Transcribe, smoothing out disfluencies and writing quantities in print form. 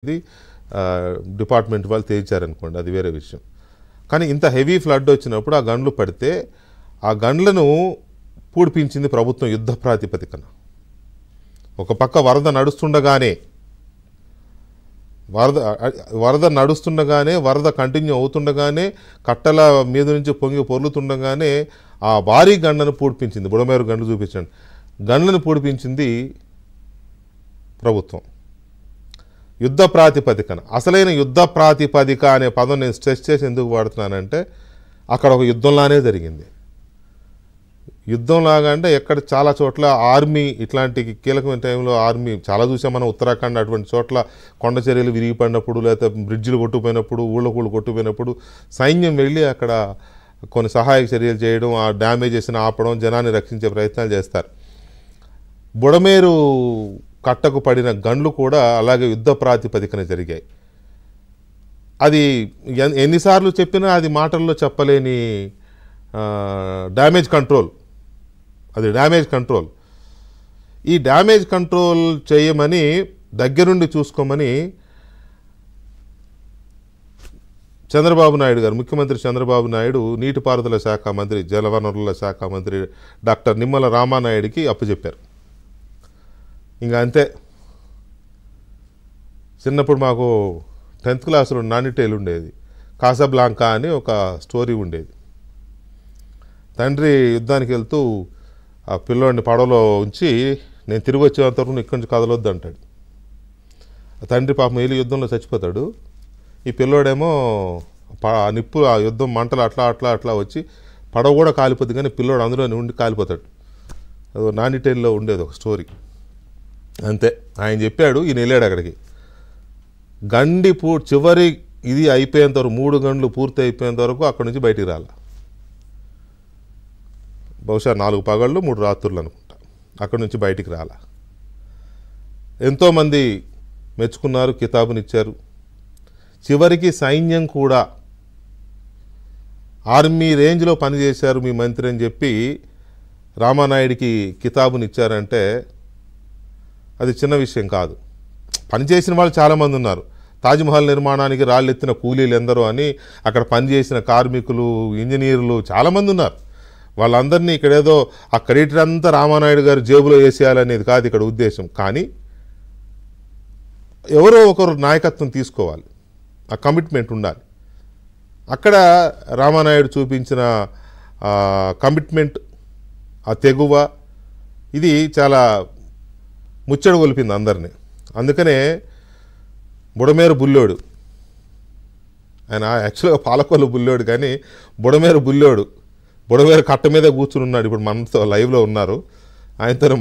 ఇది డిపార్ట్మెంట్ వాళ్ళు తేల్చారనుకోండి, అది వేరే విషయం. కానీ ఇంత హెవీ ఫ్లడ్ వచ్చినప్పుడు ఆ గండ్లు పడితే ఆ గండ్లను పూడిపించింది ప్రభుత్వం యుద్ధ ప్రాతిపదికన. ఒక పక్క వరద నడుస్తుండగానే వరద కంటిన్యూ అవుతుండగానే కట్టల మీద నుంచి పొంగి పొర్లుతుండగానే ఆ భారీ గండ్లను పూడిపించింది. బుడమేరు గండ్లు చూపించండి, గండ్లను పూడిపించింది ప్రభుత్వం యుద్ధ ప్రాతిపదికన. అసలైన యుద్ధ ప్రాతిపదిక అనే పదం నేను స్ట్రెస్ చేసి ఎందుకు వాడుతున్నానంటే అక్కడ ఒక యుద్ధంలానే జరిగింది. యుద్ధంలాగా అంటే ఎక్కడ చాలా చోట్ల ఆర్మీ ఇట్లాంటి కీలకమైన టైంలో ఆర్మీ చాలా చూసాం మనం. ఉత్తరాఖండ్ అటువంటి చోట్ల కొండ చర్యలు విరిగిపడినప్పుడు, లేకపోతే బ్రిడ్జిలు కొట్టుకుపోయినప్పుడు, ఊళ్ళకూళ్ళు కొట్టుకుపోయినప్పుడు సైన్యం వెళ్ళి అక్కడ కొన్ని సహాయక చర్యలు చేయడం, ఆ డ్యామేజెస్ని ఆపడం, జనాన్ని రక్షించే ప్రయత్నాలు చేస్తారు. బుడమేరు కట్టకు పడిన గండ్లు కూడా అలాగే యుద్ధ ప్రాతిపదికన జరిగాయి. అది ఎన్నిసార్లు చెప్పినా అది మాటల్లో చెప్పలేని డ్యామేజ్ కంట్రోల్. అది డ్యామేజ్ కంట్రోల్. ఈ డ్యామేజ్ కంట్రోల్ చేయమని, దగ్గరుండి చూసుకోమని చంద్రబాబు నాయుడు గారు, ముఖ్యమంత్రి చంద్రబాబు నాయుడు నీటిపారుదల శాఖ మంత్రి, జలవనరుల శాఖ మంత్రి డాక్టర్ నిమ్మల రామానాయుడికి అప్పచెప్పారు. ఇంకా అంతే. చిన్నప్పుడు మాకు 10th క్లాసులో నానిటేలు ఉండేది, కాసాబ్లాంకా అని ఒక స్టోరీ ఉండేది. తండ్రి యుద్ధానికి వెళ్తూ ఆ పిల్లోడిని పడవలో ఉంచి నేను తిరిగి వచ్చేంతవరకు ఇక్కడి నుంచి కదలొద్దు అంటాడు. తండ్రి పాపం వెళ్ళి యుద్ధంలో చచ్చిపోతాడు. ఈ పిల్లోడేమో నిప్పు, ఆ యుద్ధం మంటలు అట్లా అట్లా అట్లా వచ్చి పడవ కూడా కాలిపోద్ది, కానీ పిల్లోడు అందులో ఉండి కాలిపోతాడు. అది నానిటేల్లో ఉండేది ఒక స్టోరీ. అంతే, ఆయన చెప్పాడు, ఈయన వెళ్ళాడు అక్కడికి. గండి చివరి ఇది అయిపోయేంత వరకు, 3 గంటలు పూర్తి అయిపోయేంత వరకు అక్కడి నుంచి బయటికి రాల. బహుశా 4 పగళ్ళు 3 రాత్రులు అనుకుంటా, అక్కడి నుంచి బయటికి రాల. ఎంతోమంది మెచ్చుకున్నారు, కితాబునిచ్చారు. చివరికి సైన్యం కూడా ఆర్మీ రేంజ్లో పనిచేశారు మీ మంత్రి అని చెప్పి రామానాయుడికి కితాబునిచ్చారంటే అది చిన్న విషయం కాదు. పనిచేసిన వాళ్ళు చాలామంది ఉన్నారు. తాజ్మహల్ నిర్మాణానికి రాళ్ళు ఎత్తిన కూలీలు ఎందరో అని అక్కడ పనిచేసిన కార్మికులు, ఇంజనీర్లు చాలామంది ఉన్నారు. వాళ్ళందరినీ ఇక్కడేదో ఆ క్రెడిట్ అంతా రామానాయుడు గారు జేబులో వేసేయాలనేది కాదు ఇక్కడ ఉద్దేశం. కానీ ఎవరో ఒకరు నాయకత్వం తీసుకోవాలి, ఆ కమిట్మెంట్ ఉండాలి. అక్కడ రామానాయుడు చూపించిన కమిట్మెంట్, ఆ తెగువ, ఇది చాలా ముచ్చట గొలిపింది అందరినీ. అందుకనే బుడమేరు బుల్లోడు, ఆయన యాక్చువల్గా పాలకొల్లు బుల్లోడు, కానీ బుడమేరు బుల్లోడు, బుడమేరు కట్ట మీద కూర్చుని ఉన్నాడు. ఇప్పుడు మనతో లైవ్లో ఉన్నారు. ఆయనతో